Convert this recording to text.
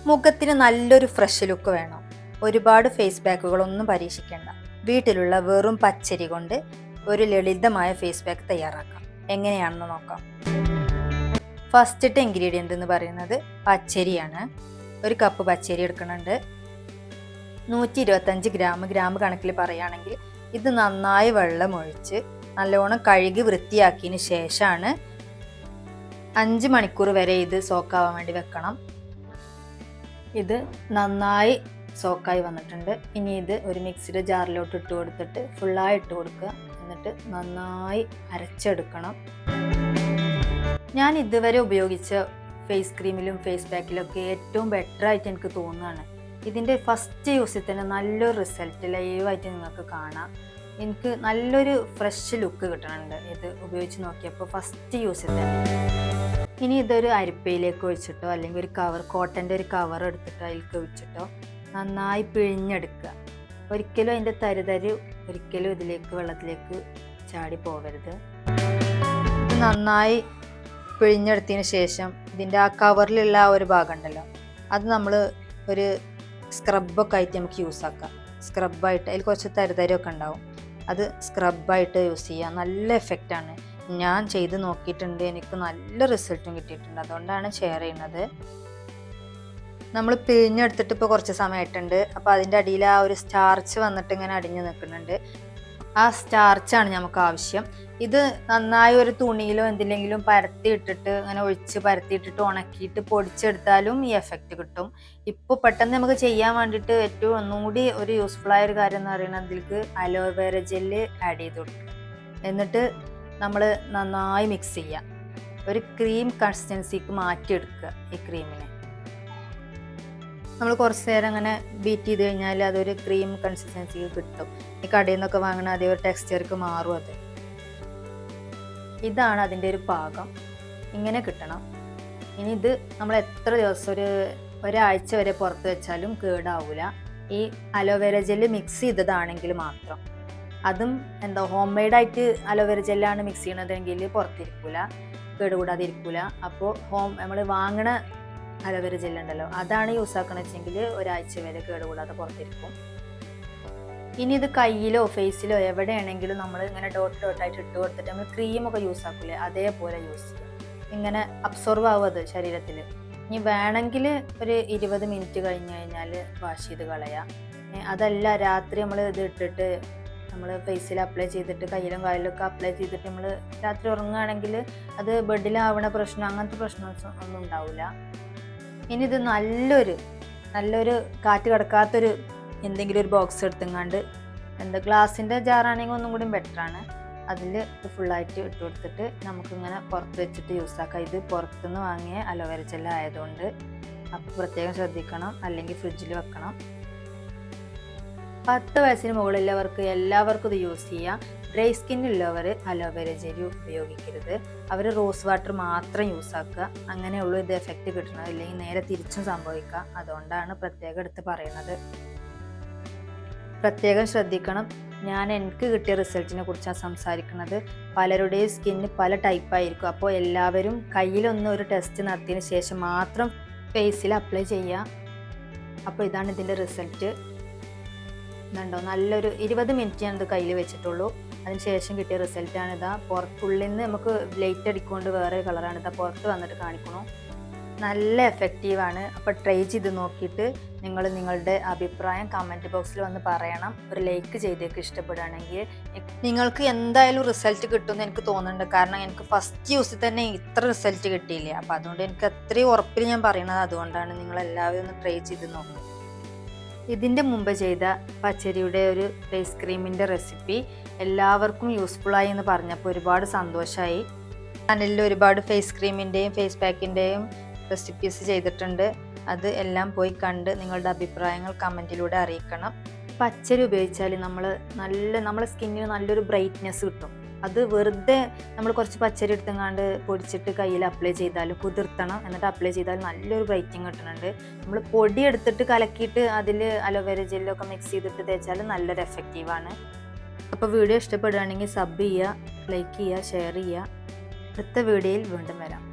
മുഖത്തിന് നല്ലൊരു fresh look വേണം. ഒരുപാട് ഫേസ് പാക്കുകളൊന്നും പരീക്ഷിക്കേണ്ട. വീട്ടിലുള്ള വെറും പച്ചരി കൊണ്ട് ഒരു ലളിതമായ ഫേസ് പാക്ക് തയ്യാറാക്കാം. എങ്ങനെയാണെന്ന് നോക്കാം. ഫസ്റ്റത്തെ ഇൻഗ്രീഡിയൻ്റ് എന്ന് പറയുന്നത് പച്ചരിയാണ്. ഒരു കപ്പ് പച്ചരി എടുക്കുന്നുണ്ട്. 125 ഗ്രാം കണക്കിൽ പറയുകയാണെങ്കിൽ ഇത് നന്നായി വെള്ളം ഒഴിച്ച് നല്ലോണം കഴുകി വൃത്തിയാക്കിയതിന് ശേഷമാണ് 5 മണിക്കൂർ വരെ ഇത് സോക്കാവാൻ വേണ്ടി വെക്കണം. ഇത് നന്നായി സോക്കായി വന്നിട്ടുണ്ട്. ഇനി ഇത് ഒരു മിക്സിയുടെ ജാറിലോട്ട് ഇട്ട് കൊടുത്തിട്ട് ഫുള്ളായി ഇട്ട് കൊടുക്കുക. എന്നിട്ട് നന്നായി അരച്ചെടുക്കണം. ഞാൻ ഇതുവരെ ഉപയോഗിച്ച ഫേസ് ക്രീമിലും ഫേസ് പാക്കിലൊക്കെ ഏറ്റവും ബെറ്റർ ആയിട്ട് എനിക്ക് തോന്നുകയാണ്. ഇതിൻ്റെ ഫസ്റ്റ് യൂസിൽ തന്നെ നല്ലൊരു റിസൾട്ട് ലൈവായിട്ട് നിങ്ങൾക്ക് കാണാം. എനിക്ക് നല്ലൊരു ഫ്രഷ് ലുക്ക് കിട്ടുന്നുണ്ട് ഇത് ഉപയോഗിച്ച് നോക്കിയപ്പോൾ ഫസ്റ്റ് യൂസിൽ തന്നെ. ഇനി ഇതൊരു അരിപ്പയിലേക്ക് ഒഴിച്ചിട്ടോ അല്ലെങ്കിൽ ഒരു കോട്ടൻ്റെ ഒരു കവർ എടുത്തിട്ടോ അതിലേക്ക് ഒഴിച്ചിട്ടോ നന്നായി പിഴിഞ്ഞെടുക്കുക. ഒരിക്കലും അതിൻ്റെ തരി ഒരിക്കലും ഇതിലേക്ക് വെള്ളത്തിലേക്ക് ചാടി പോകരുത്. ഇത് നന്നായി പിഴിഞ്ഞെടുത്തതിന് ശേഷം ഇതിൻ്റെ ആ കവറിലുള്ള ആ ഒരു ഭാഗം ഉണ്ടല്ലോ, അത് നമ്മൾ ഒരു സ്ക്രബൊക്കെ ആയിട്ട് നമുക്ക് യൂസ് ആക്കാം. സ്ക്രബായിട്ട് അതിൽ കുറച്ച് തരിതരമൊക്കെ ഉണ്ടാവും. അത് സ്ക്രബായിട്ട് യൂസ് ചെയ്യാം. നല്ല എഫക്റ്റാണ്. ഞാൻ ചെയ്ത് നോക്കിയിട്ടുണ്ട്. എനിക്ക് നല്ല റിസൾട്ടും കിട്ടിയിട്ടുണ്ട്. അതുകൊണ്ടാണ് ഷെയർ ചെയ്യുന്നത്. നമ്മൾ പിഴിഞ്ഞെടുത്തിട്ട് ഇപ്പോൾ കുറച്ച് സമയമായിട്ടുണ്ട്. അപ്പോൾ അതിൻ്റെ അടിയിൽ ആ ഒരു സ്റ്റാർച്ച് വന്നിട്ട് ഇങ്ങനെ അടിഞ്ഞു നിൽക്കുന്നുണ്ട്. ആ സ്റ്റാർച്ചാണ് നമുക്ക് ആവശ്യം. ഇത് നന്നായി ഒരു തുണിയിലോ എന്തിലെങ്കിലും പരത്തിയിട്ടിട്ട് അങ്ങനെ ഒഴിച്ച് പരത്തിയിട്ടിട്ട് ഉണക്കിയിട്ട് പൊടിച്ചെടുത്താലും ഈ എഫക്റ്റ് കിട്ടും. ഇപ്പോൾ പെട്ടെന്ന് നമുക്ക് ചെയ്യാൻ വേണ്ടിയിട്ട് ഏറ്റവും ഒന്നുകൂടി ഒരു യൂസ്ഫുള്ളായ ഒരു കാര്യം എന്ന് പറയുന്നത് ഇതിലേക്ക് അലോവേര ജെല്ല് ആഡ് ചെയ്ത് കൊടുക്കുക. എന്നിട്ട് നമ്മൾ നന്നായി മിക്സ് ചെയ്യുക. ഒരു ക്രീം കൺസിസ്റ്റൻസിക്ക് മാറ്റിയെടുക്കുക. ഈ ക്രീമിനെ നമ്മൾ കുറച്ച് നേരം അങ്ങനെ ബീറ്റ് ചെയ്ത് കഴിഞ്ഞാൽ അതൊരു ക്രീം കൺസിസ്റ്റൻസിക്ക് കിട്ടും. ഈ കടയിൽ നിന്നൊക്കെ വാങ്ങുന്ന അതേ ഒരു ടെക്സ്ചർക്ക് മാറും. അത് ഇതാണ് അതിൻ്റെ ഒരു പാകം. ഇങ്ങനെ കിട്ടണം. ഇനി ഇത് നമ്മൾ എത്ര ദിവസം ഒരാഴ്ച വരെ പുറത്ത് വെച്ചാലും കേടാവില്ല. ഈ അലോവേര ജെല്ല് മിക്സ് ചെയ്തതാണെങ്കിൽ മാത്രം. അതും ഹോം മെയ്ഡായിട്ട് അലോവേര ജെല്ലാണ് മിക്സ് ചെയ്യണതെങ്കിൽ പുറത്തിരിക്കില്ല, കേടുകൂടാതെ ഇരിക്കില്ല. അപ്പോൾ നമ്മൾ വാങ്ങണ അലോവേര ജെല്ലുണ്ടല്ലോ, അതാണ് യൂസ് ആക്കണമെന്ന് വെച്ചെങ്കിൽ ഒരാഴ്ച വരെ കേടുകൂടാതെ പുറത്തിരിക്കും. ഇനി ഇത് കയ്യിലോ ഫേസിലോ എവിടെയാണെങ്കിലും നമ്മൾ ഇങ്ങനെ ഡോട്ടായിട്ട് ഇട്ട് കൊടുത്തിട്ട് നമ്മൾ ക്രീമൊക്കെ യൂസ് ആക്കില്ലേ, അതേപോലെ യൂസ് ചെയ്യുക. ഇങ്ങനെ അബ്സോർവ് ആവും അത് ശരീരത്തിൽ. ഇനി വേണമെങ്കിൽ ഒരു 20 മിനിറ്റ് കഴിഞ്ഞ് കഴിഞ്ഞാൽ വാഷ് ചെയ്ത് കളയാം. അതല്ല രാത്രി നമ്മൾ ഇത് ഇട്ടിട്ട് നമ്മൾ ഫേസിൽ അപ്ലൈ ചെയ്തിട്ട് കയ്യിലും കാലിലൊക്കെ അപ്ലൈ ചെയ്തിട്ട് നമ്മൾ രാത്രി ഉറങ്ങുകയാണെങ്കിൽ അത് ബെഡിലാവണ പ്രശ്നം അങ്ങനത്തെ പ്രശ്നമൊന്നും ഉണ്ടാവില്ല. ഇനി ഇത് നല്ലൊരു കാറ്റ് കിടക്കാത്തൊരു എന്തെങ്കിലും ഒരു ബോക്സ് എടുത്തെങ്ങാണ്ട് ഗ്ലാസിൻ്റെ ജാറാണെങ്കിൽ ഒന്നും കൂടി ബെറ്ററാണ്. അതിൽ ഇത് ഫുള്ളായിട്ട് ഇട്ട് കൊടുത്തിട്ട് നമുക്കിങ്ങനെ പുറത്ത് വെച്ചിട്ട് യൂസ് ആക്കാം. ഇത് പുറത്തുനിന്ന് വാങ്ങിയ അലോവേര ജെല്ല് ആയതുകൊണ്ട് അപ്പോൾ പ്രത്യേകം ശ്രദ്ധിക്കണം, അല്ലെങ്കിൽ ഫ്രിഡ്ജിൽ വെക്കണം. 10 വയസ്സിന് മുകളിലുള്ളവർക്ക് എല്ലാവർക്കും ഇത് യൂസ് ചെയ്യാം. ഡ്രൈ സ്കിന്നുള്ളവർ അലോവേര ജെല്ല് ഉപയോഗിക്കരുത്. അവർ റോസ് വാട്ടർ മാത്രം യൂസ് ആക്കുക. അങ്ങനെയുള്ളൂ ഇത് എഫക്റ്റ് കിട്ടുന്നത്. ഇല്ലെങ്കിൽ നേരെ തിരിച്ചും സംഭവിക്കാം. അതുകൊണ്ടാണ് പ്രത്യേകം എടുത്ത് പറയുന്നത്. പ്രത്യേകം ശ്രദ്ധിക്കണം. എനിക്ക് കിട്ടിയ റിസൾട്ടിനെ കുറിച്ചാണ് സംസാരിക്കുന്നത്. പലരുടെയും സ്കിന്ന് പല ടൈപ്പായിരിക്കും. അപ്പോൾ എല്ലാവരും കയ്യിലൊന്നും ഒരു ടെസ്റ്റ് നടത്തിയതിന് ശേഷം മാത്രം ഫേസിൽ അപ്ലൈ ചെയ്യുക. അപ്പോൾ ഇതാണ് ഇതിൻ്റെ റിസൾട്ട്. ഇതുണ്ടോ, നല്ലൊരു 20 മിനിറ്റ് ഞാനത് കയ്യിൽ വെച്ചിട്ടുള്ളൂ. അതിന് ശേഷം കിട്ടിയ റിസൾട്ടാണ് ഇതാ. പുറത്തുള്ളിൽ നിന്ന് നമുക്ക് ലൈറ്റ് അടിക്കൊണ്ട് വേറെ കളറാണ് ഇതാ പുറത്ത് വന്നിട്ട് കാണിക്കണു. നല്ല എഫക്റ്റീവാണ്. അപ്പോൾ ട്രൈ ചെയ്ത് നോക്കിയിട്ട് നിങ്ങളുടെ അഭിപ്രായം കമൻറ്റ് ബോക്സിൽ വന്ന് പറയണം. ഒരു ലൈക്ക് ചെയ്തേക്ക് ഇഷ്ടപ്പെടുകയാണെങ്കിൽ. നിങ്ങൾക്ക് എന്തായാലും റിസൾട്ട് കിട്ടുമെന്ന് എനിക്ക് തോന്നുന്നുണ്ട്. കാരണം എനിക്ക് ഫസ്റ്റ് യൂസിൽ തന്നെ ഇത്ര റിസൾട്ട് കിട്ടിയില്ല. അപ്പോൾ അതുകൊണ്ട് എനിക്ക് അത്രയും ഉറപ്പിൽ ഞാൻ പറയണത് അതുകൊണ്ടാണ്. നിങ്ങളെല്ലാവരും ഒന്ന് ട്രൈ ചെയ്ത് നോക്കും. ഇതിൻ്റെ മുമ്പ് ചെയ്ത പച്ചരിയുടെ ഒരു ഫേസ് ക്രീമിൻ്റെ റെസിപ്പി എല്ലാവർക്കും യൂസ്ഫുള്ളായി എന്ന് പറഞ്ഞപ്പോൾ ഒരുപാട് സന്തോഷമായി. ചാനലിൽ ഒരുപാട് ഫേസ് ക്രീമിൻ്റെയും ഫേസ് പാക്കിൻ്റെയും റെസിപ്പീസ് ചെയ്തിട്ടുണ്ട്. അത് എല്ലാം പോയി കണ്ട് നിങ്ങളുടെ അഭിപ്രായങ്ങൾ കമൻറ്റിലൂടെ അറിയിക്കണം. പച്ചരി ഉപയോഗിച്ചാൽ നമ്മളെ സ്കിന്നിന് നല്ലൊരു ബ്രൈറ്റ്നെസ് കിട്ടും. അത് വെറുതെ നമ്മൾ കുറച്ച് പച്ചരി എടുത്തെങ്ങാണ്ട് പൊടിച്ചിട്ട് കയ്യിൽ അപ്ലൈ ചെയ്താലും കുതിർത്തണം, എന്നിട്ട് അപ്ലൈ ചെയ്താൽ നല്ലൊരു ബ്രൈറ്റിങ് കിട്ടുന്നുണ്ട്. നമ്മൾ പൊടി എടുത്തിട്ട് കലക്കിയിട്ട് അതിൽ അലോവേര ജെല്ലൊക്കെ മിക്സ് ചെയ്തിട്ട് തേച്ചാൽ നല്ലൊരു എഫക്റ്റീവാണ്. അപ്പോൾ വീഡിയോ ഇഷ്ടപ്പെടുകയാണെങ്കിൽ സബ് ചെയ്യുക, ലൈക്ക് ചെയ്യുക, ഷെയർ ചെയ്യുക. അടുത്ത വീഡിയോയിൽ വീണ്ടും വരാം.